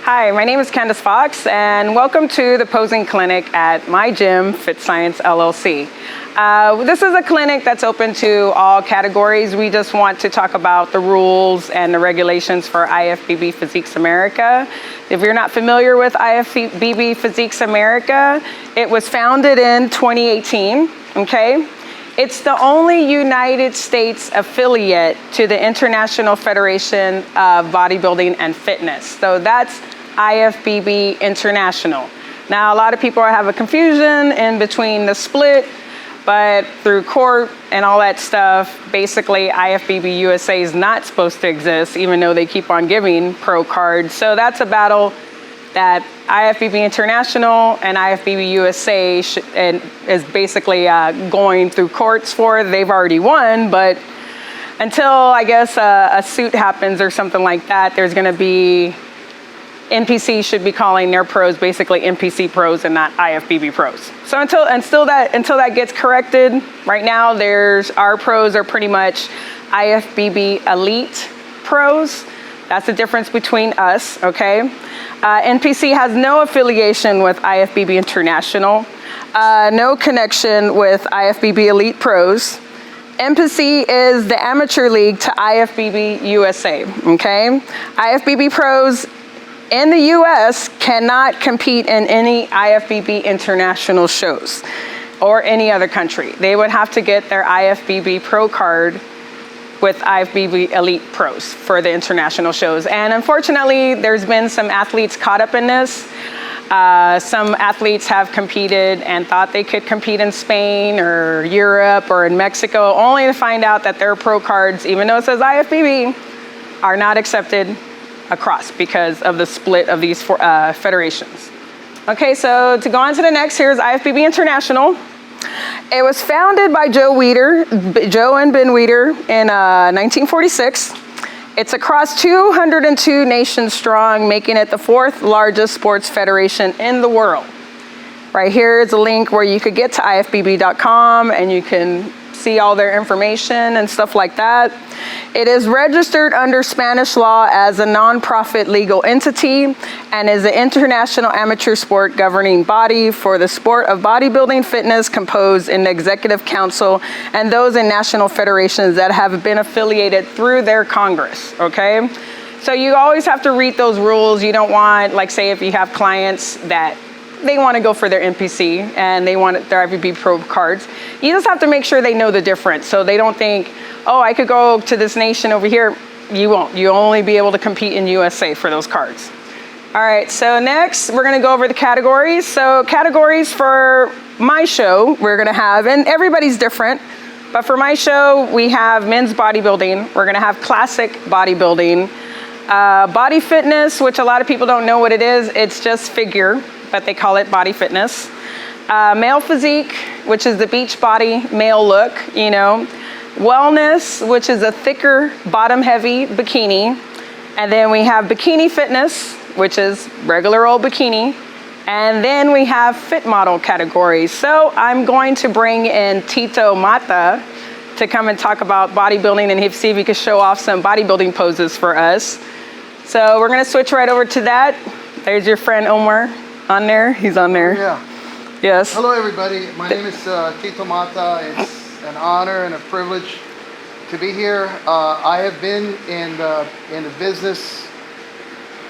Hi, my name is Candace Fox, and welcome to the posing clinic at my gym, Fit Science LLC. This is a clinic that's open to all categories. We just want to talk about the rules and the regulations for IFBB Physique America. If you're not familiar with IFBB Physique America, it was founded in 2018, okay? It's the only United States affiliate to the International Federation of Bodybuilding and Fitness. So that's IFBB International. Now, a lot of people have a confusion in between the split, but through court and all that stuff, basically IFBB USA is not supposed to exist, even though they keep on giving pro cards. So that's a battle that IFBB International and IFBB USA is basically going through courts for. They've already won, but until I guess a suit happens or something like that, there's gonna be, NPC should be calling their pros basically NPC pros and not IFBB pros. So until that gets corrected, right now our pros are pretty much IFBB elite pros. That's the difference between us, okay? NPC has no affiliation with IFBB International, no connection with IFBB Elite Pros. NPC is the amateur league to IFBB USA, okay? IFBB Pros in the US cannot compete in any IFBB International shows or any other country. They would have to get their IFBB Pro card with IFBB Elite Pros for the international shows. And unfortunately, there's been some athletes caught up in this. Some athletes have competed and thought they could compete in Spain or Europe or in Mexico, only to find out that their pro cards, even though it says IFBB, are not accepted across because of the split of these federations. Okay, so to go on to the next, here's IFBB International. It was founded by Joe and Ben Weider in 1946. It's across 202 nations strong, making it the 4th largest sports federation in the world. Right here is a link where you could get to ifbb.com and you can see all their information and stuff like that. It is registered under Spanish law as a non-profit legal entity and is an international amateur sport governing body for the sport of bodybuilding fitness, composed in the executive council and those in national federations that have been affiliated through their Congress, okay? So you always have to read those rules. You don't want, like say if you have clients that they want to go for their NPC and they want their IFBB Pro cards, you just have to make sure they know the difference so they don't think, oh, I could go to this nation over here. You won't. You'll only be able to compete in USA for those cards. All right, so next we're going to go over the categories. So categories for my show we're going to have, and everybody's different, but for my show we have men's bodybuilding. We're going to have classic bodybuilding, body fitness, which a lot of people don't know what it is. It's just figure, but they call it body fitness. Male physique, which is the beach body male look, you know. Wellness, which is a thicker bottom heavy bikini. And then we have Bikini Fitness, which is regular old bikini. And then we have fit model categories. So I'm going to bring in Tito Mata to come and talk about bodybuilding and see if he can show off some bodybuilding poses for us. So we're gonna switch right over to that. There's your friend Omar. On there? He's on there. Yeah. Yes. Hello, everybody. My name is Tito Mata. It's an honor and a privilege to be here. I have been in the business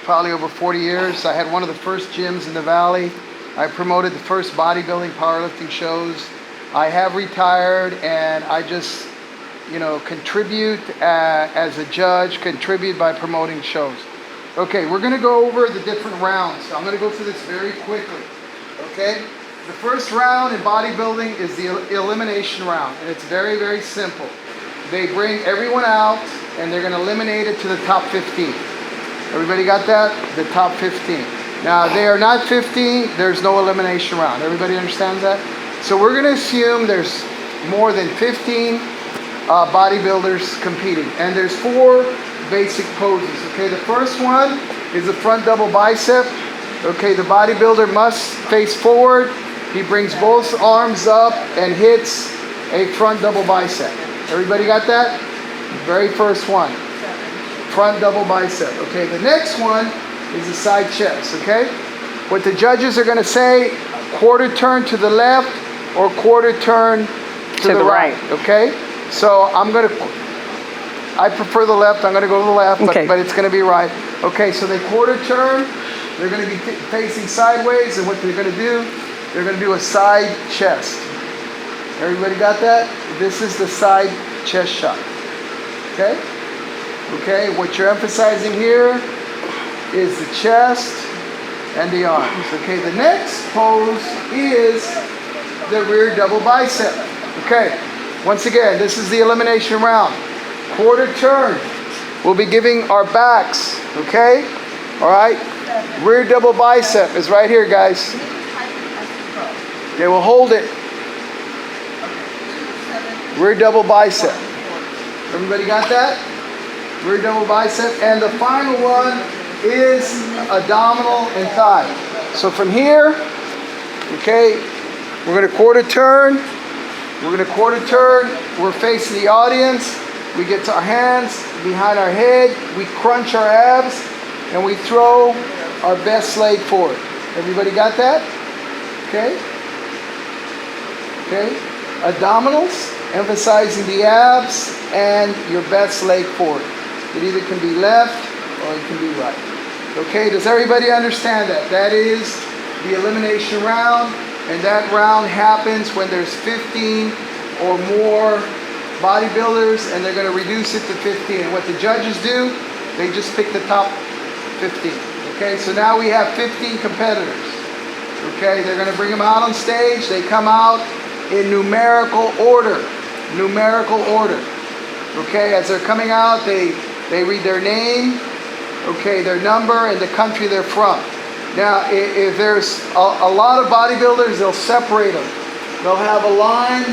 probably over 40 years. I had one of the first gyms in the Valley. I promoted the first bodybuilding powerlifting shows. I have retired, and I just, you know, contribute as a judge, contribute by promoting shows. Okay, we're gonna go over the different rounds. I'm gonna go through this very quickly, okay? The first round in bodybuilding is the elimination round, and it's very, very simple. They bring everyone out, and they're gonna eliminate it to the top 15. Everybody got that? The top 15. Now, if they are not 15, there's no elimination round. Everybody understands that? So we're gonna assume there's more than 15 bodybuilders competing, and there's 4 basic poses. Okay, the first one is the front double bicep. Okay, the bodybuilder must face forward. He brings both arms up and hits a front double bicep. Everybody got that? Very first one. Front double bicep. Okay, the next one is the side chest, okay? What the judges are going to say, quarter turn to the left or quarter turn to the right, okay? So I prefer the left. I'm going to go to the left, but it's going to be right. Okay, so they quarter turn. They're going to be facing sideways, and what they're going to do, they're going to do a side chest. Everybody got that? This is the side chest shot. Okay? Okay, what you're emphasizing here is the chest and the arms. Okay, the next pose is the rear double bicep. Okay, once again, this is the elimination round. Quarter turn. We'll be giving our backs. Okay? All right? Rear double bicep is right here, guys. Okay, we'll hold it. Rear double bicep. Everybody got that? Rear double bicep. And the final one is abdominal and thigh. So from here, okay, we're going to quarter turn. We're going to quarter turn. We're facing the audience. We get to our hands behind our head. We crunch our abs. And we throw our best leg forward. Everybody got that? Okay. Okay. Abdominals, emphasizing the abs and your best leg forward. It either can be left or it can be right. Okay, does everybody understand that? That is the elimination round, and that round happens when there's 15 or more bodybuilders, and they're going to reduce it to 15. And what the judges do, they just pick the top 15. Okay, so now we have 15 competitors. Okay, they're going to bring them out on stage. They come out in numerical order. Numerical order. Okay, as they're coming out, they read their name, okay, their number, and the country they're from. Now, if there's a lot of bodybuilders, they'll separate them. They'll have a line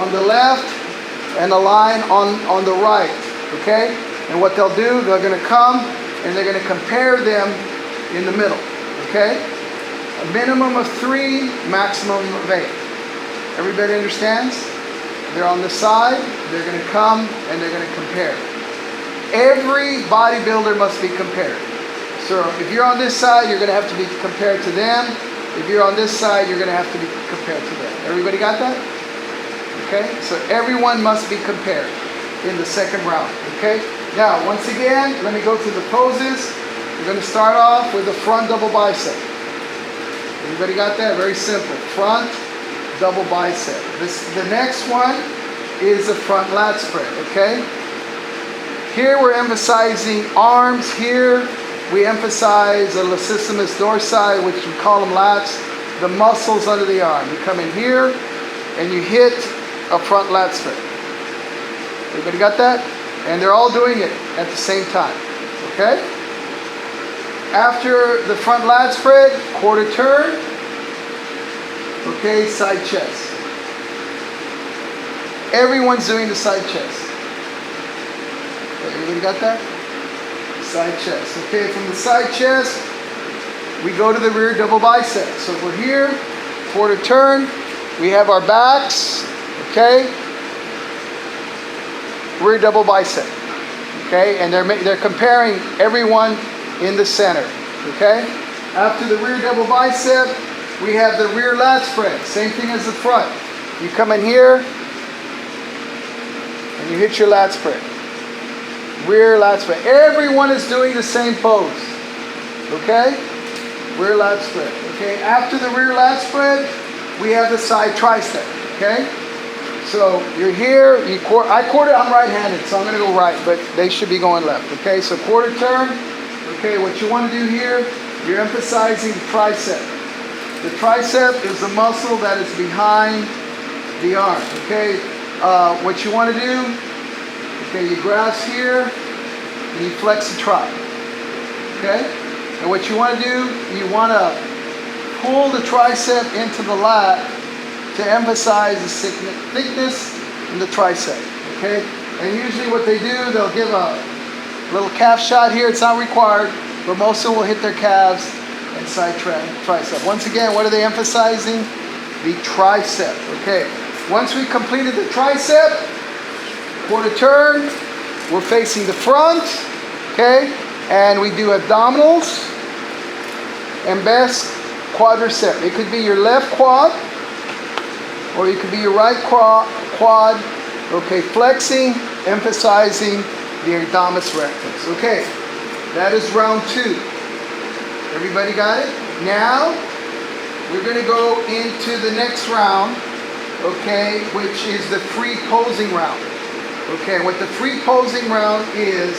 on the left and a line on the right. Okay, and what they'll do, they're going to come and they're going to compare them in the middle. Okay, a minimum of 3, maximum of 8. Everybody understands? They're on the side, they're going to come and they're going to compare. Every bodybuilder must be compared. So if you're on this side, you're going to have to be compared to them. If you're on this side, you're going to have to be compared to them. Everybody got that? Okay, so everyone must be compared in the second round. Okay, now once again, let me go through the poses. We're going to start off with the front double bicep. Everybody got that? Very simple. Front double bicep. The next one is the front lat spread. Okay, here we're emphasizing arms. Here we emphasize the latissimus dorsi, which we call them lats, the muscles under the arm. You come in here and you hit a front lat spread. Everybody got that? And they're all doing it at the same time. Okay? After the front lat spread, quarter turn. Okay, side chest. Everyone's doing the side chest. Everybody got that? Side chest. Okay, from the side chest, we go to the rear double bicep. So we're here, quarter turn. We have our backs. Okay, rear double bicep. Okay, and they're comparing everyone in the center. Okay, after the rear double bicep, we have the rear lat spread. Same thing as the front. You come in here and you hit your lat spread. Rear lat spread. Everyone is doing the same pose. Okay, rear lat spread. Okay, after the rear lat spread, we have the side tricep. Okay. So you're here, I quarter, I'm right-handed, so I'm going to go right, but they should be going left. Okay, so quarter turn. Okay, what you want to do here, you're emphasizing the tricep. The tricep is the muscle that is behind the arm. Okay, what you want to do, okay, you grasp here and you flex the tri. Okay, and what you want to do, you want to pull the tricep into the lat to emphasize the thickness in the tricep. Okay, and usually what they do, they'll give a little calf shot here. It's not required, but most of them will hit their calves and side tricep. Once again, what are they emphasizing? The tricep. Okay, once we completed the tricep, quarter turn, we're facing the front. Okay, and we do abdominals. and best quadricep. It could be your left quad, or it could be your right quad. Okay, flexing, emphasizing the abdominis rectus. Okay, that is round 2. Everybody got it? Now, we're going to go into the next round, okay, which is the free posing round. Okay, what the free posing round is,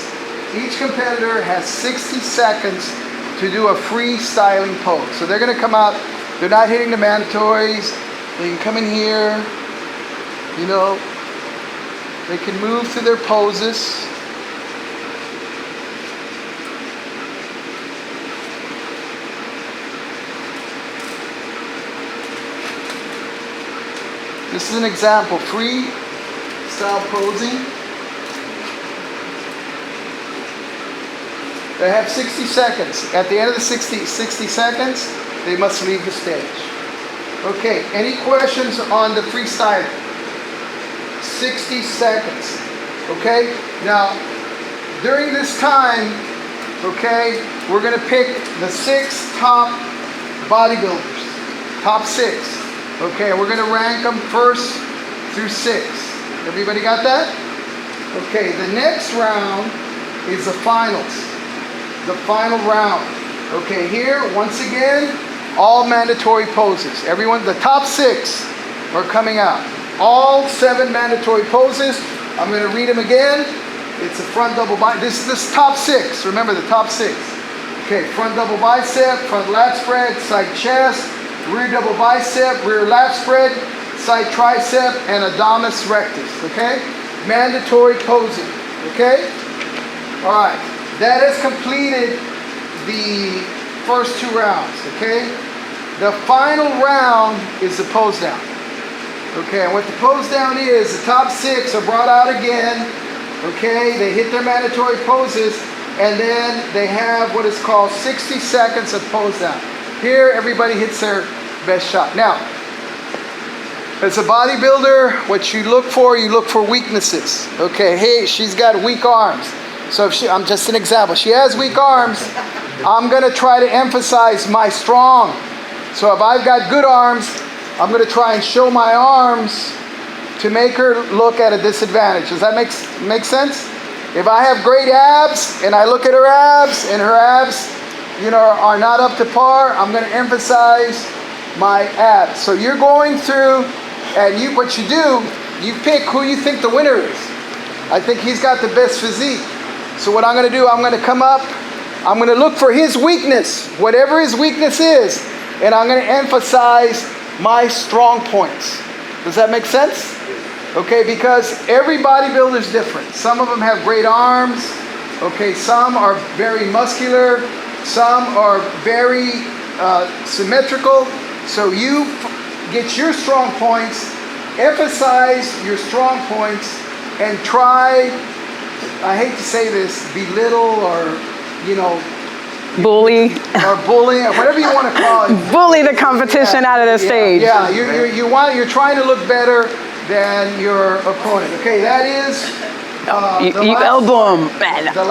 each competitor has 60 seconds to do a freestyling pose. So they're going to come out, they're not hitting the mandatories, they can come in here, you know, they can move through their poses. This is an example, free style posing. They have 60 seconds. At the end of the 60 seconds, they must leave the stage. Okay, any questions on the freestyle? 60 seconds. Okay, now during this time, okay, we're going to pick the 6 top bodybuilders. Top 6. Okay, we're going to rank them 1st through 6th. Everybody got that? Okay, the next round is the finals. The final round. Okay, here, once again, all mandatory poses. Everyone, the top 6 are coming out. All 7 mandatory poses. I'm going to read them again. It's a front double bicep. This is the top 6. Remember the top 6. Okay, front double bicep, front lat spread, side chest, rear double bicep, rear lat spread, side tricep, and abdominis rectus, okay? Mandatory posing, okay? All right, that has completed the first 2 rounds, okay? The final round is the pose down, okay? And what the pose down is, the top 6 are brought out again, okay? They hit their mandatory poses, and then they have what is called 60 seconds of pose down. Here, everybody hits their best shot. Now, as a bodybuilder, what you look for weaknesses. Okay, hey, she's got weak arms. So if I'm just an example. She has weak arms. I'm going to try to emphasize my strong. So if I've got good arms, I'm going to try and show my arms to make her look at a disadvantage. Does that make sense? If I have great abs and I look at her abs and her abs, you know, are not up to par, I'm going to emphasize my abs. So you're going through, and what you do, you pick who you think the winner is. I think he's got the best physique. So what I'm going to do, I'm going to come up, I'm going to look for his weakness, whatever his weakness is, and I'm going to emphasize my strong points. Does that make sense? Okay, because every bodybuilder is different. Some of them have great arms. Okay, some are very muscular. Some are very symmetrical. So you get your strong points, emphasize your strong points, and try, I hate to say this, belittle or, you know, bully, or bully, or whatever you want to call it. Bully the competition out of the stage. Yeah, you're trying to look better than your opponent. Okay, that is you elbow them. The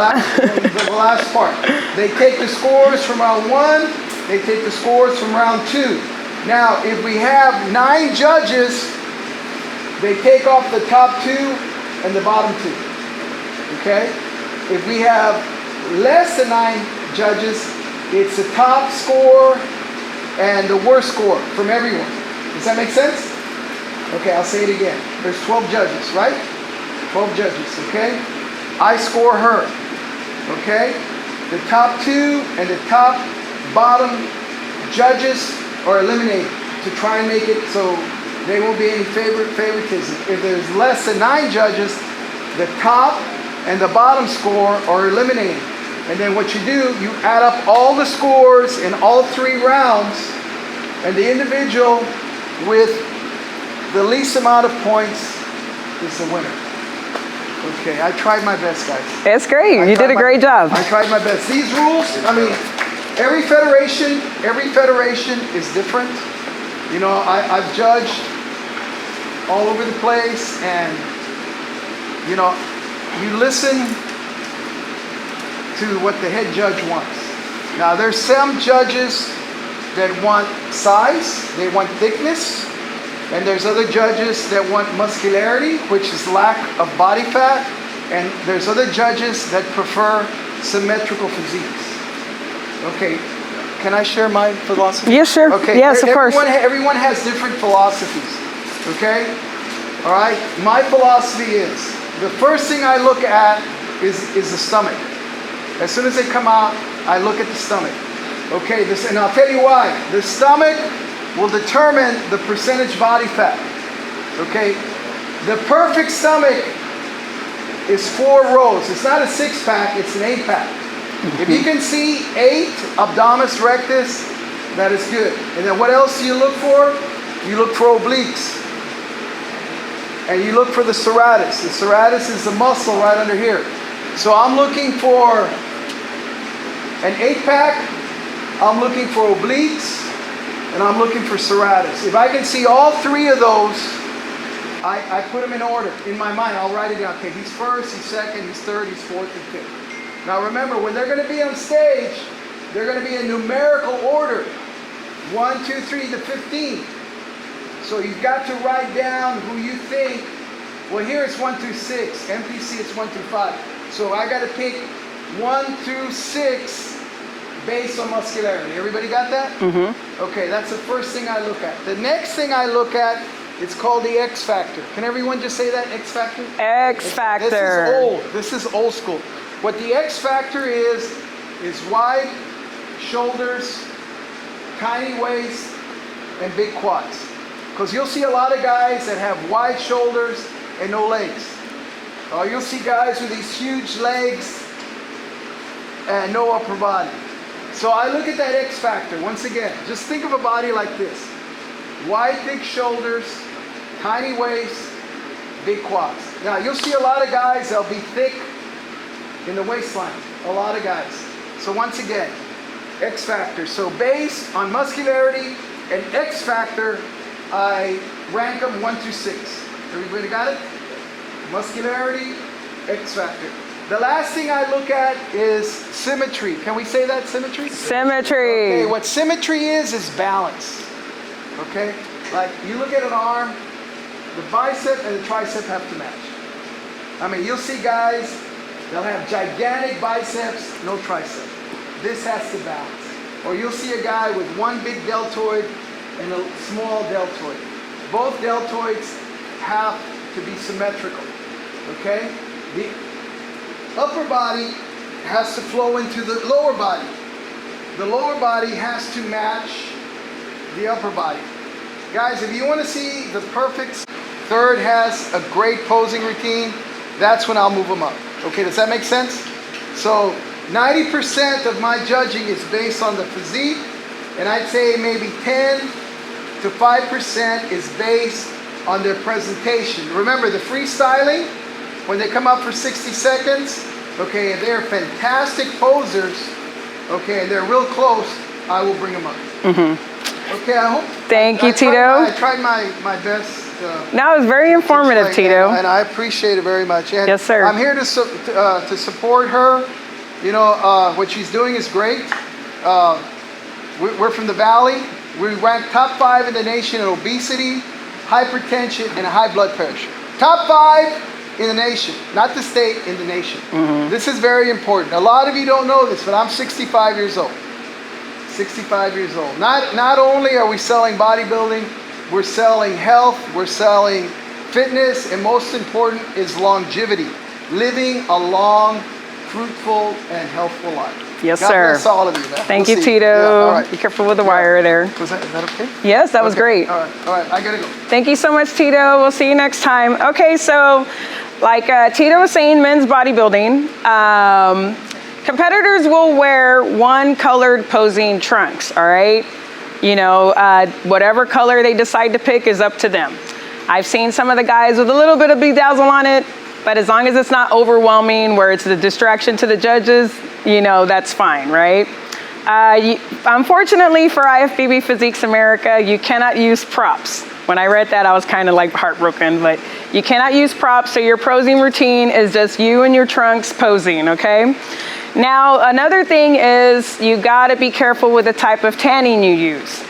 last part. They take the scores from round 1. They take the scores from round 2. Now, if we have 9 judges, they take off the top 2 and the bottom 2. Okay? If we have less than 9 judges, it's the top score and the worst score from everyone. Does that make sense? Okay, I'll say it again. There's 12 judges, right? 12 judges, okay? I score her, okay? The top 2 and the top bottom judges are eliminated to try and make it so there won't be any favoritism. If there's less than 9 judges, the top and the bottom score are eliminated. And then what you do, you add up all the scores in all 3 rounds, and the individual with the least amount of points is the winner. Okay, I tried my best, guys. It's great. You did a great job. I tried my best. These rules, I mean, every federation is different. You know, I've judged all over the place, and, you know, you listen to what the head judge wants. Now, there's some judges that want size, they want thickness, and there's other judges that want muscularity, which is lack of body fat, and there's other judges that prefer symmetrical physiques. Okay, can I share my philosophy? Yes, sure. Okay. Yes, of course. Everyone has different philosophies. Okay. All right. My philosophy is the first thing I look at is the stomach. As soon as they come out, I look at the stomach. Okay. And I'll tell you why. The stomach will determine the percentage body fat. Okay. The perfect stomach is 4 rows. It's not a 6-pack. It's an 8-pack. If you can see 8 abdominis rectus, that is good. And then what else do you look for? You look for obliques. And you look for the serratus. The serratus is the muscle right under here. So I'm looking for an 8-pack, I'm looking for obliques, and I'm looking for serratus. If I can see all 3 of those, I put them in order. In my mind, I'll write it down. Okay, he's first, he's second, he's third, he's fourth, and fifth. Now remember, when they're going to be on stage, they're going to be in numerical order. 1, 2, 3 to 15. So you've got to write down who you think. Well, here it's 1 through 6. MPC it's 1 through 5. So I got to pick 1 through 6 based on muscularity. Everybody got that? Mm-hmm. Okay, that's the first thing I look at. The next thing I look at, it's called the X factor. Can everyone just say that? X factor? X factor. This is old. This is old school. What the X factor is wide shoulders, tiny waist, and big quads. Because you'll see a lot of guys that have wide shoulders and no legs. Or you'll see guys with these huge legs and no upper body. So I look at that X factor. Once again, just think of a body like this. Wide, thick shoulders, tiny waist, big quads. Now you'll see a lot of guys, they'll be thick in the waistline. A lot of guys. So once again, X factor. So based on muscularity and X factor, I rank them 1 through 6. Everybody got it? Muscularity, X factor. The last thing I look at is symmetry. Can we say that, symmetry? Symmetry. Okay, what symmetry is balance. Okay? Like you look at an arm, the bicep and the tricep have to match. I mean, you'll see guys, they'll have gigantic biceps, no tricep. This has to balance. Or you'll see a guy with one big deltoid and a small deltoid. Both deltoids have to be symmetrical. Okay? The upper body has to flow into the lower body. The lower body has to match the upper body. Guys, if you want to see the perfect third has a great posing routine, that's when I'll move them up. Okay, does that make sense? So 90% of my judging is based on the physique, and I'd say maybe 10 to 5% is based on their presentation. Remember, the freestyling, when they come up for 60 seconds, okay, if they're fantastic posers, okay, and they're real close, I will bring them up. Mm-hmm. Okay, I hope. Thank you, Tito. I tried my best. That was very informative, Tito. And I appreciate it very much. And yes, sir. I'm here to support her. You know, what she's doing is great. We're from the Valley. We rank top 5 in the nation in obesity, hypertension, and high blood pressure. Top 5 in the nation, not the state, in the nation. Mm-hmm. This is very important. A lot of you don't know this, but I'm 65 years old. 65 years old. Not only are we selling bodybuilding, we're selling health, we're selling fitness, and most important is longevity. Living a long, fruitful, and healthful life. Yes, God sir. Bless all of you, man. Thank you, see. Tito. Yeah, all right. Be careful with the wire there. Is that okay? Yes, that was great. All right, I gotta go. Thank you so much, Tito. We'll see you next time. Okay, so like Tito was saying, men's bodybuilding, competitors will wear one colored posing trunks, all right? You know, whatever color they decide to pick is up to them. I've seen some of the guys with a little bit of bedazzle on it, but as long as it's not overwhelming where it's a distraction to the judges, you know, that's fine, right? Unfortunately for IFBB Physique America, you cannot use props. When I read that, I was kind of like heartbroken, but you cannot use props, so your posing routine is just you and your trunks posing, okay? Now, another thing is you gotta be careful with the type of tanning you use.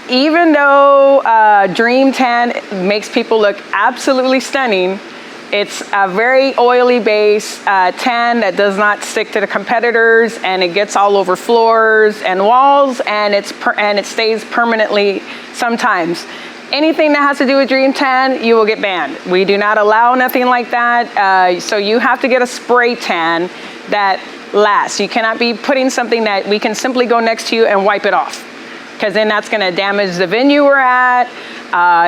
Even though Dream Tan makes people look absolutely stunning, it's a very oily base tan that does not stick to the competitors, and it gets all over floors and walls, and it stays permanently sometimes. Anything that has to do with Dream Tan, you will get banned. We do not allow nothing like that. So you have to get a spray tan that lasts. You cannot be putting something that we can simply go next to you and wipe it off, because then that's gonna damage the venue we're at.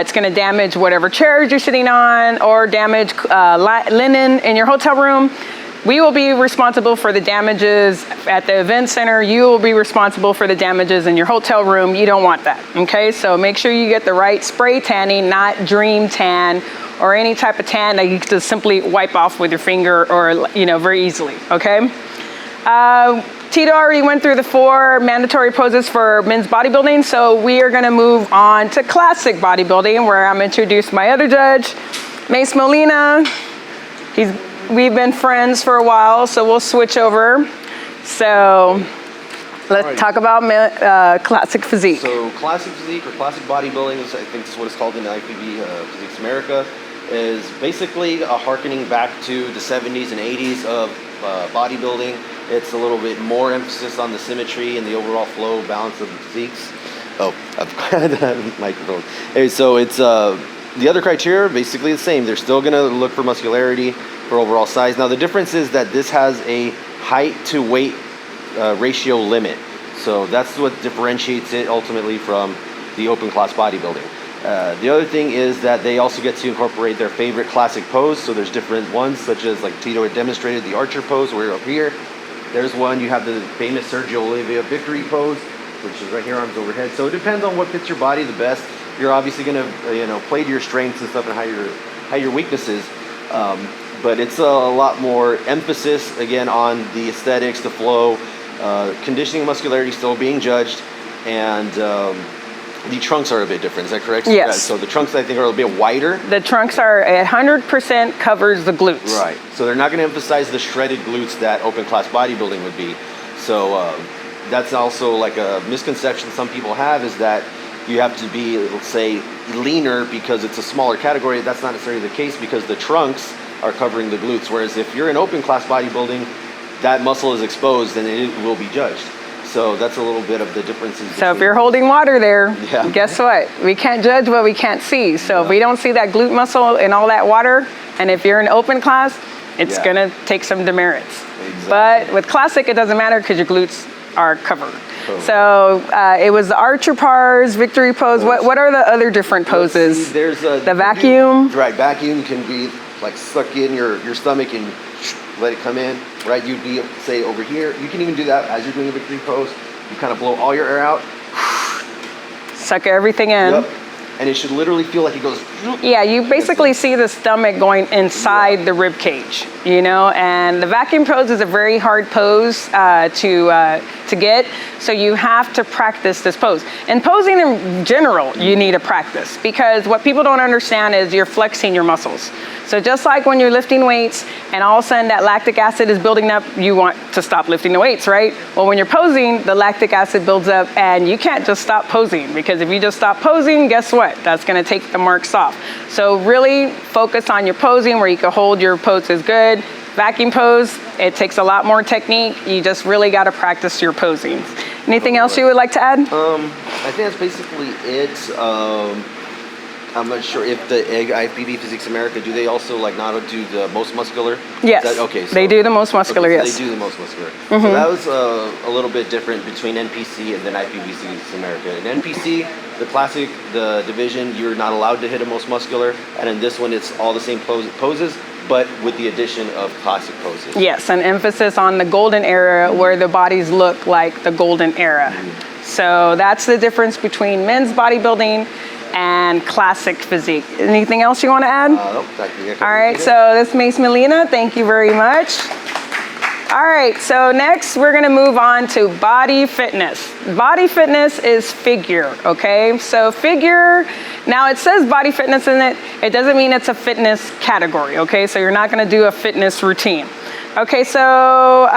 It's gonna damage whatever chairs you're sitting on, or damage linen in your hotel room. We will be responsible for the damages at the event center. You will be responsible for the damages in your hotel room. You don't want that, okay? So make sure you get the right spray tanning, not Dream Tan, or any type of tan that you can just simply wipe off with your finger, or very easily, okay? Tito already went through the 4 mandatory poses for men's bodybuilding, so we are gonna move on to classic bodybuilding, where I'm introduced my other judge, Mace Molina. We've been friends for a while, so we'll switch over. So let's talk about classic physique. So classic physique, or classic bodybuilding, I think is what it's called in IFBB Physique America, is basically a harkening back to the 70s and 80s of bodybuilding. It's a little bit more emphasis on the symmetry and the overall flow, balance of the physiques. Oh, I've got the microphone. Hey, so it's the other criteria basically the same. They're still gonna look for muscularity, for overall size. Now the difference is that this has a height to weight ratio limit. So that's what differentiates it ultimately from the open class bodybuilding. The other thing is that they also get to incorporate their favorite classic pose. So there's different ones, such as like Tito had demonstrated, the archer pose, where up here. There's one, you have the famous Sergio Oliva victory pose, which is right here, arms overhead. So it depends on what fits your body the best. You're obviously gonna play to your strengths and stuff, and how your weaknesses. But it's a lot more emphasis, again, on the aesthetics, the flow, conditioning, muscularity still being judged, and the trunks are a bit different. Is that correct? Yes. So the trunks, I think, are a bit wider. The trunks are 100% covers the glutes. Right. So they're not going to emphasize the shredded glutes that open class bodybuilding would be. So that's also like a misconception some people have, is that you have to be, let's say, leaner because it's a smaller category. That's not necessarily the case, because the trunks are covering the glutes. Whereas if you're in open class bodybuilding, that muscle is exposed and it will be judged. So that's a little bit of the differences. So if you're holding water there, yeah. Guess what? We can't judge what we can't see. So if we don't see that glute muscle and all that water, and if you're in open class, it's gonna take some demerits. Exactly. But with classic, it doesn't matter because your glutes are covered. So it was the archer pose, victory pose. What are the other different poses? There's the vacuum. Right, vacuum can be like suck in your stomach and let it come in. Right, you'd be, say, over here. You can even do that as you're doing a victory pose. You kind of blow all your air out. Suck everything in. Yep. And it should literally feel like it goes. Yeah, you basically see the stomach going inside the rib cage, and the vacuum pose is a very hard pose to get. So you have to practice this pose. And posing in general, you need to practice, because what people don't understand is you're flexing your muscles. So just like when you're lifting weights and all of a sudden that lactic acid is building up, you want to stop lifting the weights, right? Well, when you're posing, the lactic acid builds up, and you can't just stop posing, because if you just stop posing, guess what? That's gonna take the marks off. So really focus on your posing, where you can hold your poses good. Vacuum pose, it takes a lot more technique. You just really gotta practice your posing. Anything else you would like to add? I think that's basically it. I'm not sure if the IFBB Physique America, do they also not do the most muscular? Yes. Okay. So, they do the most muscular, okay, so yes. They do the most muscular. So that was a little bit different between NPC and then IFBB Physique America. In NPC, the classic, the division, you're not allowed to hit a most muscular. And in this one, it's all the same poses, but with the addition of classic poses. Yes, an emphasis on the golden era, where the bodies look like the golden era. So that's the difference between men's bodybuilding and classic physique. Anything else you want to add? Nope. All right, so this is Mace Molina. Thank you very much. All right, so next we're gonna move on to body fitness. Body fitness is figure, okay? So figure, now it says body fitness in it. It doesn't mean it's a fitness category, okay? So you're not gonna do a fitness routine. Okay, so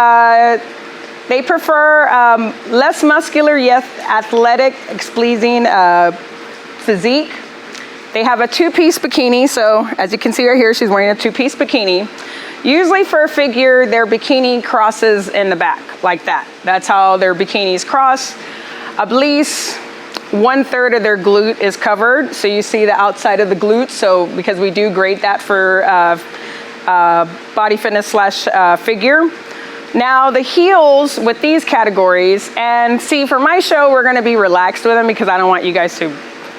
they prefer less muscular yet athletic, pleasing physique. They have a two-piece bikini, so as you can see right here, she's wearing a two-piece bikini. Usually for a figure, their bikini crosses in the back, like that. That's how their bikinis cross. At least 1/3 of their glute is covered, so you see the outside of the glute, so because we do grade that for body fitness slash figure. Now the heels with these categories, and see for my show, we're gonna be relaxed with them because I don't want you guys to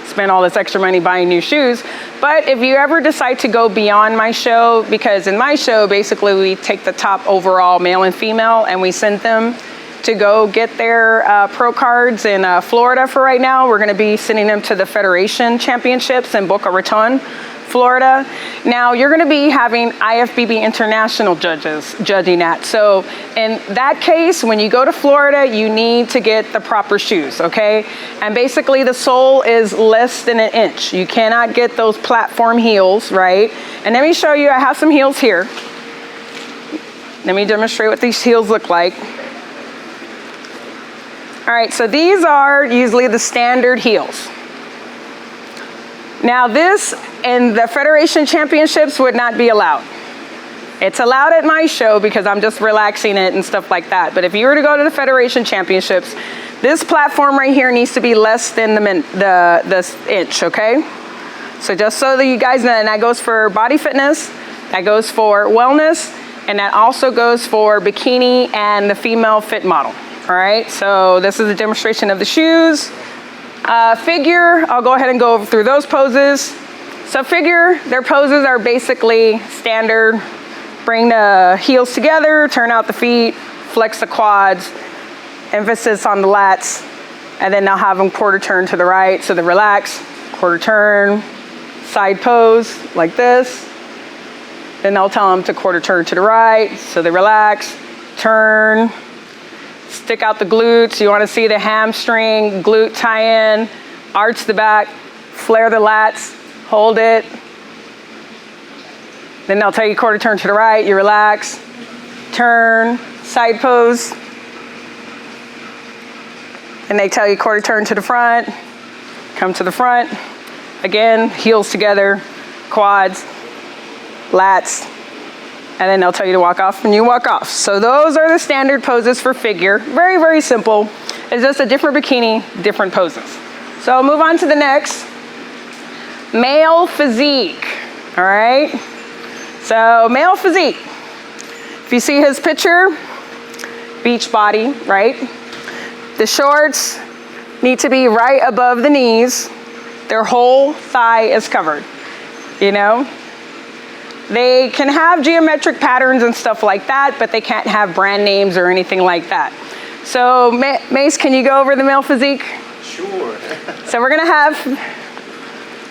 spend all this extra money buying new shoes. But if you ever decide to go beyond my show, because in my show, basically we take the top overall male and female and we send them to go get their pro cards in Florida for right now. We're gonna be sending them to the Federation Championships in Boca Raton, Florida. Now you're gonna be having IFBB International judges judging that. So in that case, when you go to Florida, you need to get the proper shoes, okay? And basically the sole is less than an inch. You cannot get those platform heels, right? And let me show you, I have some heels here. Let me demonstrate what these heels look like. All right, so these are usually the standard heels. Now this in the Federation Championships would not be allowed. It's allowed at my show because I'm just relaxing it and stuff like that. But if you were to go to the Federation Championships, this platform right here needs to be less than the inch, okay? So just so that you guys know, and that goes for body fitness, that goes for wellness, and that also goes for bikini and the female fit model. All right, so this is a demonstration of the shoes. Figure, I'll go ahead and go through those poses. So figure, their poses are basically standard. Bring the heels together, turn out the feet, flex the quads, emphasis on the lats, and then they'll have them quarter turn to the right. So they relax, quarter turn, side pose like this. Then they'll tell them to quarter turn to the right. So they relax, turn, stick out the glutes. You want to see the hamstring, glute tie-in, arch the back, flare the lats, hold it. Then they'll tell you quarter turn to the right, you relax, turn, side pose. And they tell you quarter turn to the front, come to the front. Again, heels together, quads, lats. And then they'll tell you to walk off and you walk off. So those are the standard poses for figure. Very, very simple. It's just a different bikini, different poses. So I'll move on to the next. Male physique, all right? So male physique. If you see his picture, beach body, right? The shorts need to be right above the knees. Their whole thigh is covered, you know? They can have geometric patterns and stuff like that, but they can't have brand names or anything like that. So Mace, can you go over the male physique? Sure. So we're gonna have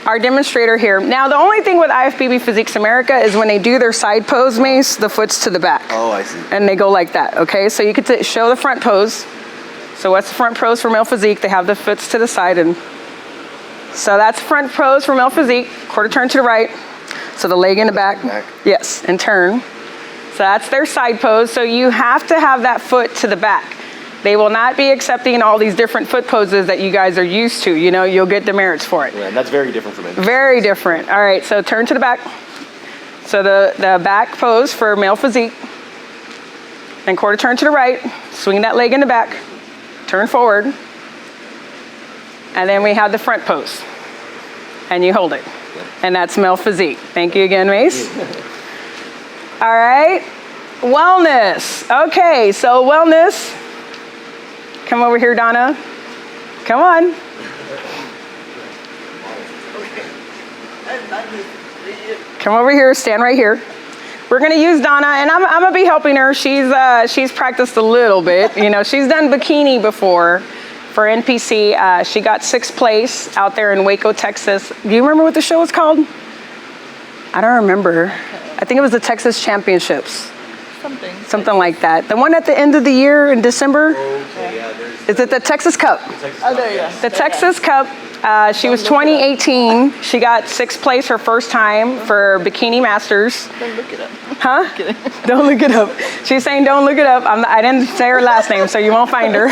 our demonstrator here. Now the only thing with IFBB Physique America is when they do their side pose, Mace, the foot's to the back. Oh, I see. And they go like that, okay? So you could show the front pose. So what's the front pose for male physique? They have the foots to the side, and so that's front pose for male physique, quarter turn to the right. So the leg in the back, yes, and turn. So that's their side pose. So you have to have that foot to the back. They will not be accepting all these different foot poses that you guys are used to. You know, you'll get demerits for it. Yeah, and that's very different from it. Very different. All right, so turn to the back. So the back pose for male physique. And quarter turn to the right. Swing that leg in the back. Turn forward. And then we have the front pose. And you hold it. And that's male physique. Thank you again, Mace. All right, wellness. Okay, so wellness. Come over here, Donna. Come on. Come over here, stand right here. We're gonna use Donna, and I'm gonna be helping her. She's practiced a little bit. You know, she's done bikini before for NPC. She got 6th place out there in Waco, Texas. Do you remember what the show was called? I don't remember. I think it was the Texas Championships. Something like that. The one at the end of the year in December? Okay, yeah, Is it the Texas Cup? Texas The Texas Cup. She was 2018. She got 6th place her first time for Bikini Masters. Don't look it up. Huh? Don't look it up. She's saying don't look it up. I didn't say her last name, so you won't find her.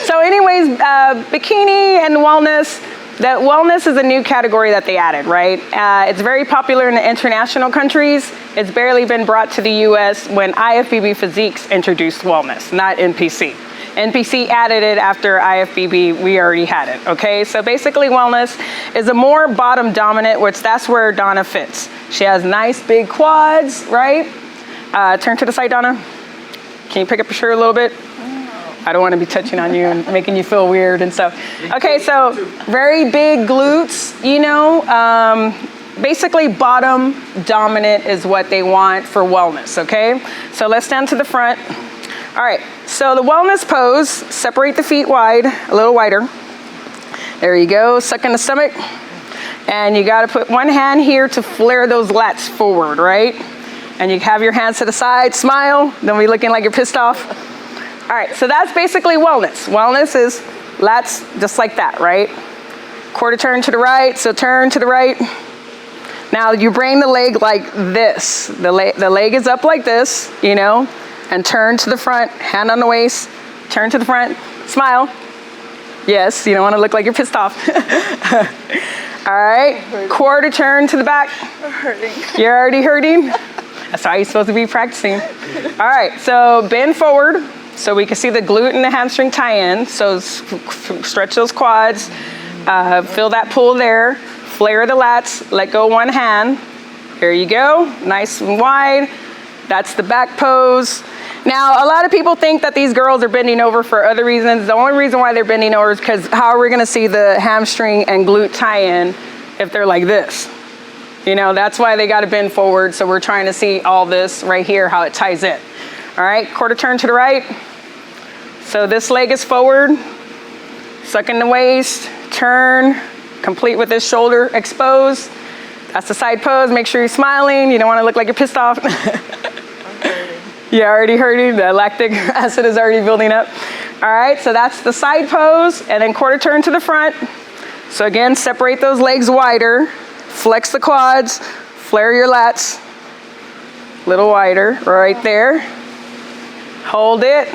So anyways, bikini and wellness. That wellness is a new category that they added, right? It's very popular in the international countries. It's barely been brought to the US when IFBB Physiques introduced wellness, not NPC. NPC added it after IFBB, we already had it, okay? So basically wellness is a more bottom dominant, which that's where Donna fits. She has nice big quads, right? Turn to the side, Donna. Can you pick up your shirt a little bit? I don't want to be touching on you and making you feel weird and stuff. Okay, so very big glutes, you know. Basically bottom dominant is what they want for wellness, okay? So let's stand to the front. All right, so the wellness pose, separate the feet wide, a little wider. There you go, suck in the stomach. And you gotta put one hand here to flare those lats forward, right? And you have your hands to the side, smile, don't be looking like you're pissed off. All right, so that's basically wellness. Wellness is lats just like that, right? Quarter turn to the right, so turn to the right. Now you bring the leg like this. The leg is up like this, you know, and turn to the front, hand on the waist, turn to the front, smile. Yes, you don't want to look like you're pissed off. All right, quarter turn to the back. I'm hurting. You're already hurting? That's why you're supposed to be practicing. All right, so bend forward so we can see the glute and the hamstring tie in. So stretch those quads, feel that pull there, flare the lats, let go one hand. Here you go, nice and wide. That's the back pose. Now, a lot of people think that these girls are bending over for other reasons. The only reason why they're bending over is because how are we gonna see the hamstring and glute tie-in if they're like this? You know, that's why they gotta bend forward. So we're trying to see all this right here, how it ties in. All right, quarter turn to the right. So this leg is forward, suck in the waist, turn, complete with this shoulder exposed. That's the side pose, make sure you're smiling. You don't wanna look like you're pissed off. You're already hurting, the lactic acid is already building up. All right, so that's the side pose, and then quarter turn to the front. So again, separate those legs wider, flex the quads, flare your lats, little wider, right there. Hold it.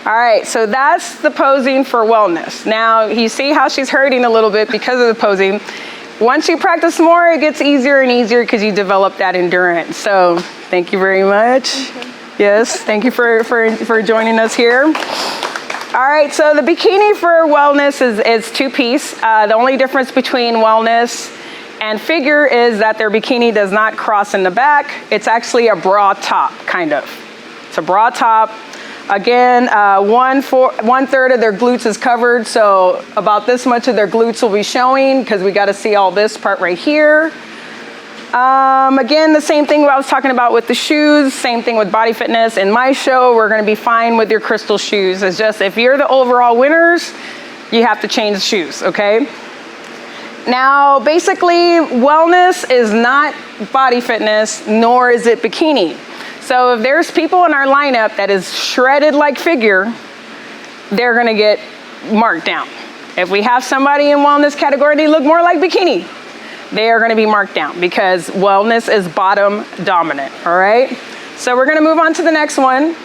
All right, so that's the posing for wellness. Now, you see how she's hurting a little bit because of the posing. Once you practice more, it gets easier and easier because you develop that endurance. So thank you very much. Yes, thank you for joining us here. All right, so the bikini for wellness is two-piece. The only difference between wellness and figure is that their bikini does not cross in the back. It's actually a bra top, kind of. It's a bra top. Again, 1/3 of their glutes is covered, so about this much of their glutes will be showing because we got to see all this part right here. Again, the same thing I was talking about with the shoes, same thing with Body Fitness. In my show, we're going to be fine with your crystal shoes. It's just if you're the overall winners, you have to change the shoes, okay? Now, basically, wellness is not Body Fitness, nor is it bikini. So if there's people in our lineup that is shredded like figure, they're gonna get marked down. If we have somebody in wellness category, they look more like bikini, they are gonna be marked down because wellness is bottom dominant, all right? So we're gonna move on to the next one.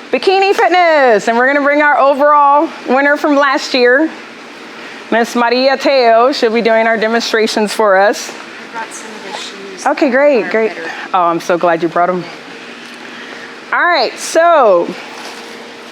Bikini Fitness, and we're gonna bring our overall winner from last year, Miss Maria Teo, should be doing our demonstrations for us. I brought some of the shoes. Okay, great, great. Oh, I'm so glad you brought them. All right, so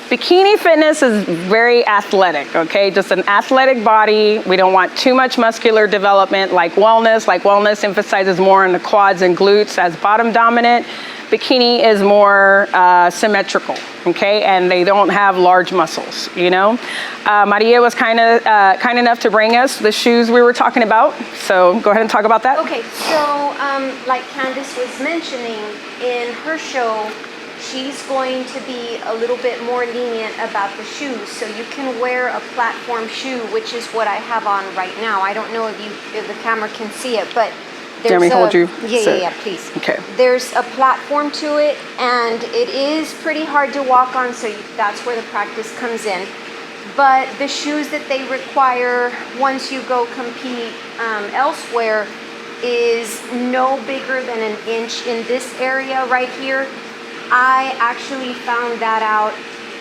Bikini Fitness is very athletic, okay? Just an athletic body. We don't want too much muscular development like wellness. Like wellness emphasizes more on the quads and glutes as bottom dominant. Bikini is more symmetrical, okay? And they don't have large muscles, you know? Maria was kind enough to bring us the shoes we were talking about. So go ahead and talk about that. Okay, so like Candice was mentioning, in her show, she's going to be a little bit more lenient about the shoes. So you can wear a platform shoe, which is what I have on right now. I don't know if the camera can see it, but Let me hold you. Yeah, please. Okay. There's a platform to it, and it is pretty hard to walk on, so that's where the practice comes in. but the shoes that they require once you go compete elsewhere is no bigger than an inch in this area right here. I actually found that out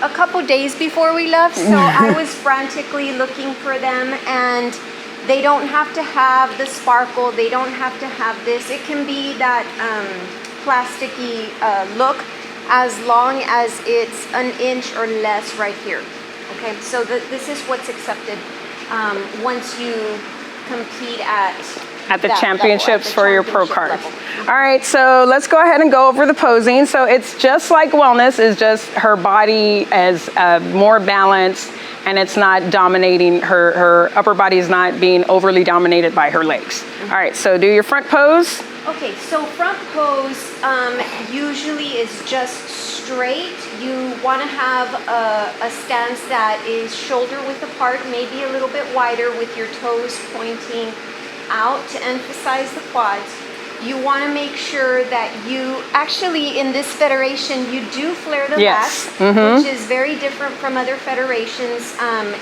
a couple days before we left, so I was frantically looking for them, and they don't have to have the sparkle, they don't have to have this. It can be that plasticky look as long as it's an inch or less right here. Okay, so this is what's accepted once you compete at the that championships level, for your pro card. level. All right, so let's go ahead and go over the posing. So it's just like wellness, is just her body as more balanced, and it's not dominating, her upper body is not being overly dominated by her legs. All right, so do your front pose. Okay, so front pose usually is just straight. You want to have a stance that is shoulder width apart, maybe a little bit wider with your toes pointing out to emphasize the quads. You want to make sure that you, actually in this federation, you do flare the Yes. lats, which is very different from other federations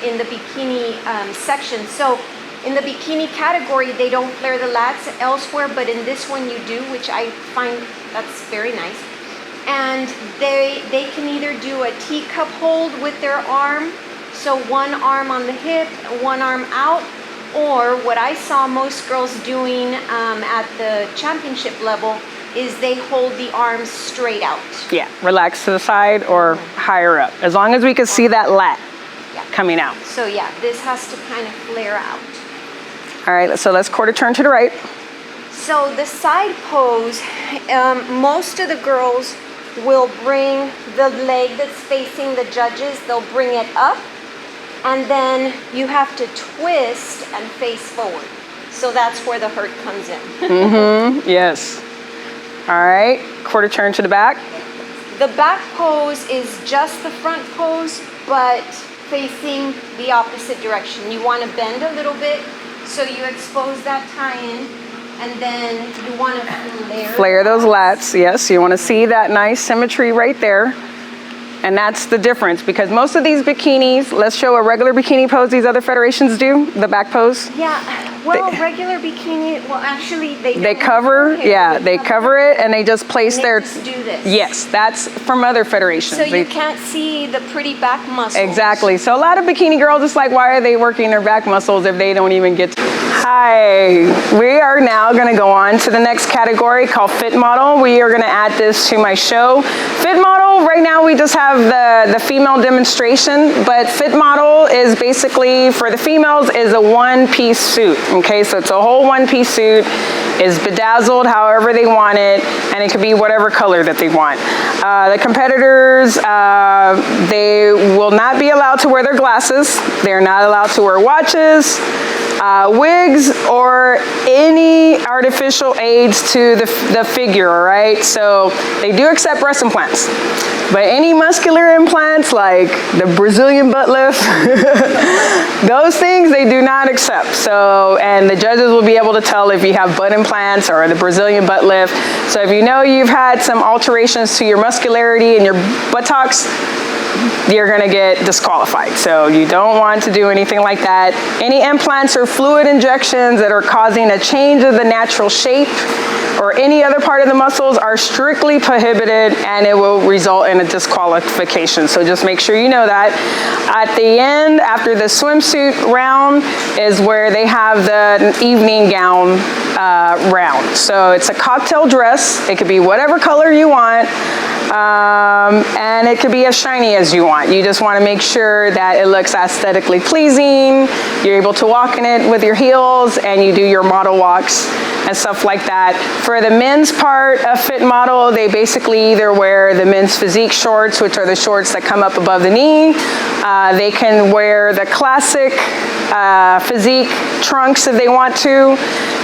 in the bikini section. So in the bikini category, they don't flare the lats elsewhere, but in this one you do, which I find that's very nice. And they can either do a teacup hold with their arm, so one arm on the hip, one arm out, or what I saw most girls doing at the championship level is they hold the arms straight out. Yeah, relax to the side or higher up, as long as we can see that lat coming out. So yeah, this has to kind of flare out. All right, so let's quarter turn to the right. So the side pose, most of the girls will bring the leg that's facing the judges, they'll bring it up, and then you have to twist and face forward. So that's where the hurt comes in. Yes. All right, quarter turn to the back. The back pose is just the front pose, but facing the opposite direction. You want to bend a little bit, so you expose that tie-in, and then you want to flare Those lats, yes. You want to see that nice symmetry right there. And that's the difference, because most of these bikinis, let's show a regular bikini pose these other federations do, the back pose. Yeah, well, regular bikini, well, actually, They cover, they cover it, and they just place and their... they just do this. Yes, that's from other federations. So you can't see the pretty back muscles. Exactly. So a lot of bikini girls, it's like, why are they working their back muscles if they don't even get to... Hi, we are now going to go on to the next category called Fit Model. We are going to add this to my show. Fit Model, right now we just have the female demonstration, but Fit Model is basically, for the females, is a one-piece suit. Okay, so it's a whole one-piece suit. Is bedazzled however they want it, and it could be whatever color that they want. The competitors, they will not be allowed to wear their glasses. They're not allowed to wear watches, wigs, or any artificial aids to the figure, all right? So they do accept breast implants, but any muscular implants like the Brazilian butt lift, those things they do not accept. So, and the judges will be able to tell if you have butt implants or the Brazilian butt lift. So if you know you've had some alterations to your muscularity and your buttocks, you're gonna get disqualified. So you don't want to do anything like that. Any implants or fluid injections that are causing a change of the natural shape or any other part of the muscles are strictly prohibited, and it will result in a disqualification. So just make sure you know that. At the end, after the swimsuit round, is where they have the evening gown round. So it's a cocktail dress. It could be whatever color you want. And it could be as shiny as you want. You just want to make sure that it looks aesthetically pleasing. You're able to walk in it with your heels, and you do your model walks and stuff like that. For the men's part of Fit Model, they basically either wear the men's physique shorts, which are the shorts that come up above the knee. They can wear the classic physique trunks if they want to.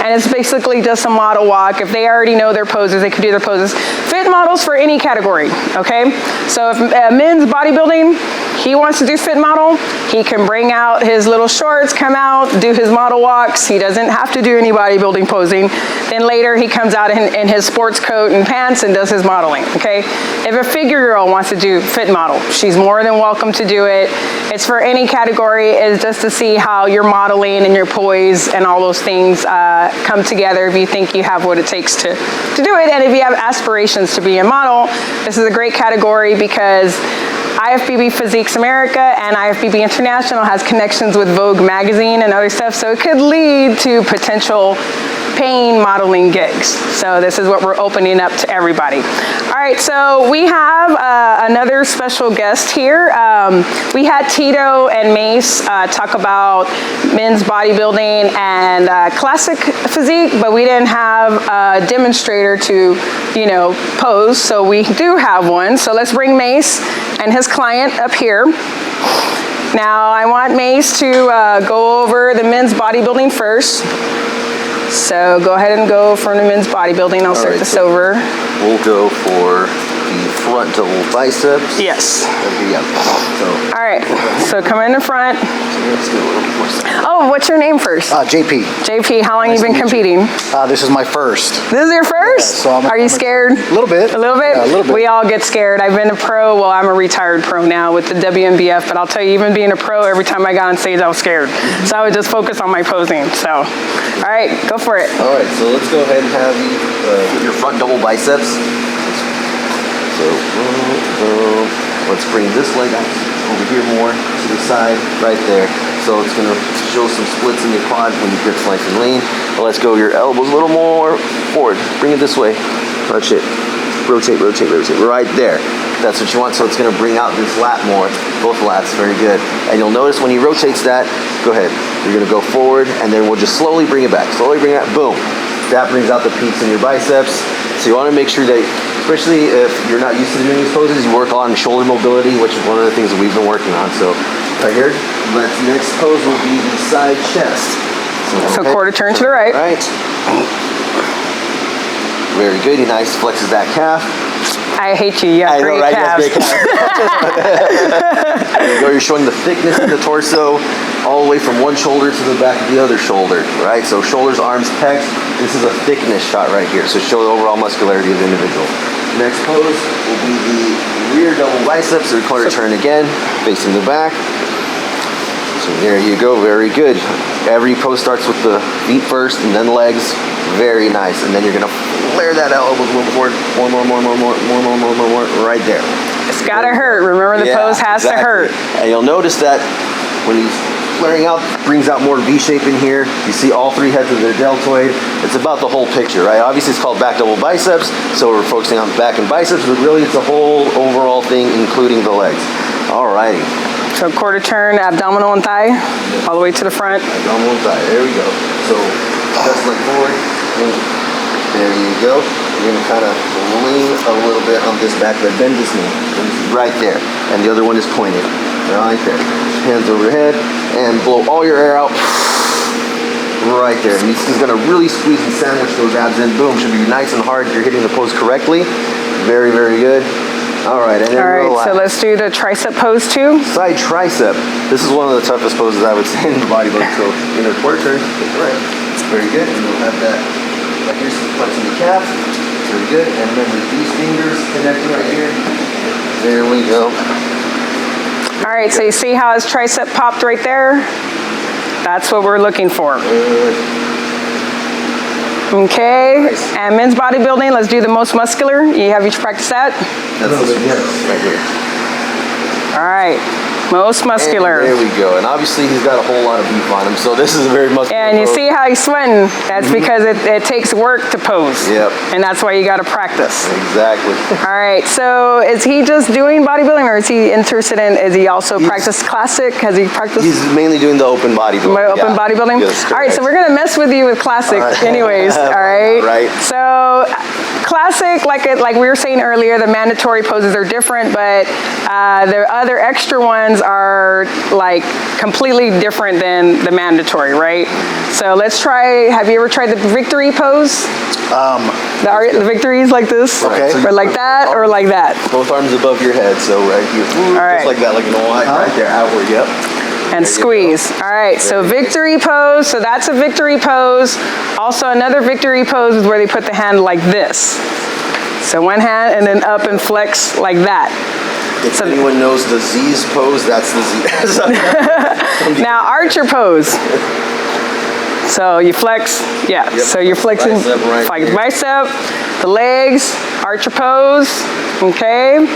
And it's basically just a model walk. If they already know their poses, they can do their poses. Fit models for any category, okay? So if men's bodybuilding, he wants to do fit model, he can bring out his little shorts, come out, do his model walks. He doesn't have to do any bodybuilding posing. Then later he comes out in his sports coat and pants and does his modeling, okay? If a figure girl wants to do fit model, she's more than welcome to do it. It's for any category. It's just to see how your modeling and your poise and all those things come together if you think you have what it takes to do it. And if you have aspirations to be a model, this is a great category because IFBB Physique America and IFBB International has connections with Vogue magazine and other stuff, so it could lead to potential paying modeling gigs. So this is what we're opening up to everybody. All right, so we have another special guest here. We had Tito and Mace talk about men's bodybuilding and classic physique, but we didn't have a demonstrator to, pose, so we do have one. So let's bring Mace and his client up here. Now I want Mace to go over the men's bodybuilding first. So go ahead and go for the men's bodybuilding. I'll start this over. We'll go for the front double biceps. Yes. Yeah. So, all right, so come in the front. let's do a little more. Oh, what's your name first? JP. JP, how long Nice you been to meet competing? This is my first. This is your first? Yeah, so Are you scared? A little bit. A little bit? Yeah, a little bit. We all get scared. I've been a pro, well, I'm a retired pro now with the WNBF, but I'll tell you, even being a pro, every time I got on stage, I was scared. So I would just focus on my posing. So, all right, go for it. All right, so let's go ahead and have you get your front double biceps. So, let's bring this leg out over here more to the side, right there. So it's gonna show some splits in your quad when you grip nice and lean. Well, let's go your elbows a little more forward. Bring it this way. Touch it. Rotate, rotate, rotate. Right there. That's what you want. So it's gonna bring out this lat more. Both lats, very good. And you'll notice when he rotates that, go ahead. You're gonna go forward and then we'll just slowly bring it back. Slowly bring it back, boom. That brings out the peaks in your biceps. So you wanna make sure that, especially if you're not used to doing these poses, you work on shoulder mobility, which is one of the things that we've been working on. So right here, next pose will be the side chest. So quarter turn to the right. Right. Very good. He nice flexes that calf. I hate you. You have great calves. There you go. You're showing the thickness of the torso all the way from one shoulder to the back of the other shoulder, right? So shoulders, arms, pecs. This is a thickness shot right here. So show the overall muscularity of the individual. Next pose will be the rear double biceps. So quarter turn again, facing the back. So there you go. Very good. Every pose starts with the feet first and then legs. Very nice. And then you're gonna flare that elbow a little forward. More, right there. It's gotta hurt. Remember, the pose has to hurt. And you'll notice that when he's flaring out, brings out more V shape in here. You see all three heads of the deltoid. It's about the whole picture, right? Obviously, it's called back double biceps, so we're focusing on back and biceps, but really it's a whole overall thing, including the legs. Alrighty. So quarter turn, abdominal and thigh, all the way to the front. Abdominal and thigh. There we go. So chest leg forward. There you go. You're gonna kind of lean a little bit on this back leg. Bend this knee. Right there. And the other one is pointed. Right there. Hands overhead and blow all your air out. Right there. And he's gonna really squeeze and sandwich those abs in. Boom. Should be nice and hard if you're hitting the pose correctly. Very, very good. All right, and then relax. So let's do the tricep pose too. Side tricep. This is one of the toughest poses I would say in bodybuilding. So in a quarter turn, right. Very good. And you'll have that right here, flexing the calf. Very good. And remember these fingers connecting right here. There we go. All right, so you see how his tricep popped right there? That's what we're looking for. Okay, and men's bodybuilding, let's do the most muscular. Have you practiced that? That's what it is, right here. All right, most muscular. And there we go. And obviously he's got a whole lot of beef on him, so this is a very muscular And you pose. see how he's sweating? That's because it takes work to pose. Yep. And that's why you got to practice. Exactly. All right, so is he just doing bodybuilding, or is he interested in, is he also practice classic? Has he practiced? He's mainly doing the open bodybuilding. Open bodybuilding? Yes, all right, so we're gonna mess with you with classic anyways, all right? Right. So classic, like we were saying earlier, the mandatory poses are different, but the other extra ones poses are like completely different than the mandatory, right? So let's try, have you ever tried the victory pose? The victories like this? Okay. Or like that, or like that? Both arms above your head, so right here. All right. Just like that, like an line right there, outward, yep. And squeeze. All right, so victory pose. So that's a victory pose. Also another victory pose is where they put the hand like this. So one hand and then up and flex like that. If anyone knows the Z's pose, that's the Z. Now archer pose. So you flex, yeah. Yep. So you're flexing, Bicep right flex here. bicep, the legs, archer pose, okay.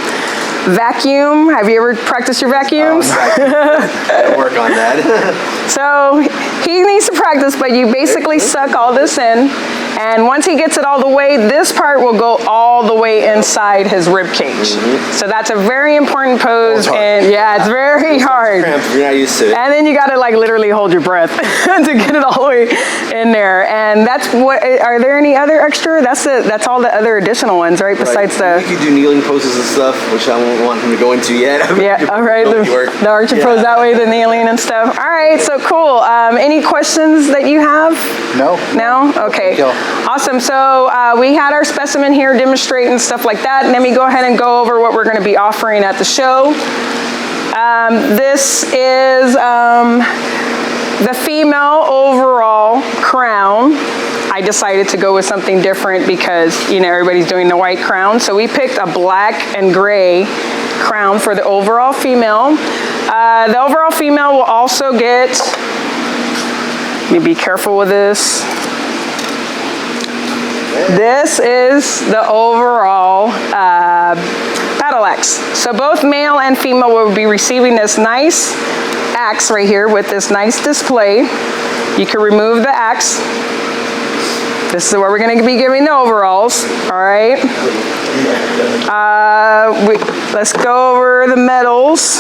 Vacuum, have you ever practiced your vacuums? I work on that. So he needs to practice, but you basically suck all this in, and once he gets it all the way, this part will go all the way inside his rib cage. So that's a very important pose, and yeah, it's very hard. Cramps, you're not used to it. And then you gotta like literally hold your breath to get it all the way in there. And that's what, are there any other extra? That's all the other additional ones, right? Besides Right. You can do kneeling poses and stuff, which I won't want him to go into yet. Yeah, all right, the archer pose that way, the kneeling and stuff. All right, so cool. Any questions that you have? No. No? Okay. Go. Awesome. So we had our specimen here demonstrate and stuff like that. And let me go ahead and go over what we're going to be offering at the show. This is the female overall crown. I decided to go with something different because, you know, everybody's doing the white crown. So we picked a black and gray crown for the overall female. The overall female will also get, let me be careful with this. This is the overall battle axe. So both male and female will be receiving this nice axe right here with this nice display. You can remove the axe. This is where we're going to be giving the overalls. All right. Let's go over the medals.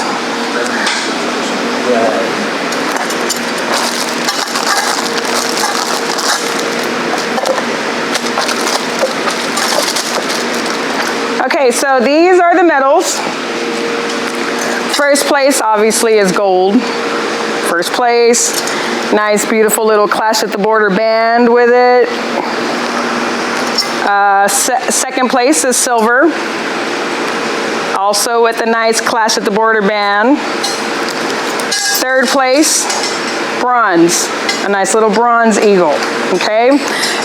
Okay, so these are the medals. First place obviously is gold. First place, nice beautiful little Clash at the Border band with it. Second place is silver. Also with a nice Clash at the Border band. Third place, bronze. A nice little bronze eagle, okay?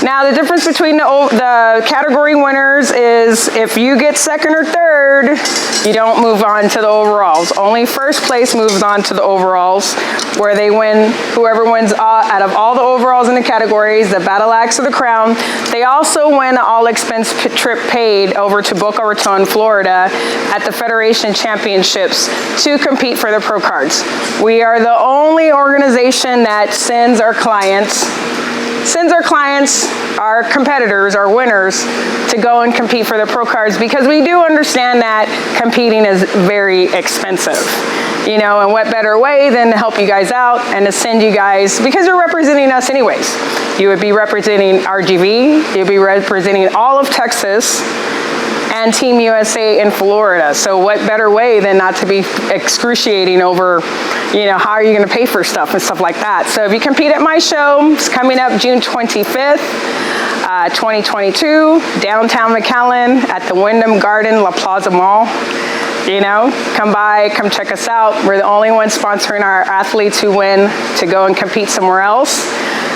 Now the difference between the category winners is if you get second or third, you don't move on to the overalls. Only first place moves on to the overalls, where they win, whoever wins out of all the overalls in the categories, the battle axe or the crown. They also win an all expense trip paid over to Boca Raton, Florida at the Federation Championships to compete for the pro cards. We are the only organization that sends our clients, our competitors, our winners, to go and compete for the pro cards, because we do understand that competing is very expensive. You know, and what better way than to help you guys out and to send you guys, because you're representing us anyways. You would be representing RGV, you'd be representing all of Texas, and Team USA in Florida. So what better way than not to be excruciating over, you know, how are you going to pay for stuff and stuff like that. So if you compete at my show, it's coming up June 25th, 2022, downtown McAllen at the Wyndham Garden La Plaza Mall. You know, come by, come check us out. We're the only ones sponsoring our athletes who win to go and compete somewhere else.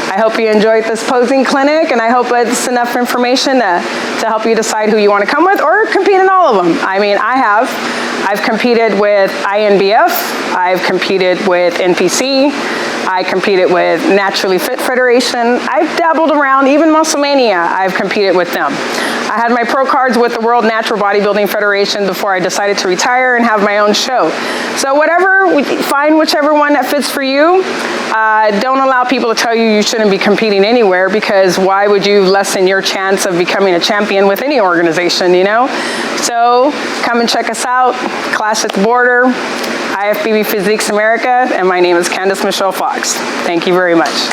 I hope you enjoyed this posing clinic, and I hope it's enough information to help you decide who you want to come with or compete in all of them. I mean, I've competed with INBF, I've competed with NPC, I competed with Naturally Fit Federation, I've dabbled around, even Muscle Mania, I've competed with them. I had my pro cards with the World Natural Bodybuilding Federation before I decided to retire and have my own show. So find whichever one that fits for you. Don't allow people to tell you shouldn't be competing anywhere, because why would you lessen your chance of becoming a champion with any organization, you know? So come and check us out. Clash at the Border, IFBB Physique America, and my name is Candace Michelle Fox. Thank you very much.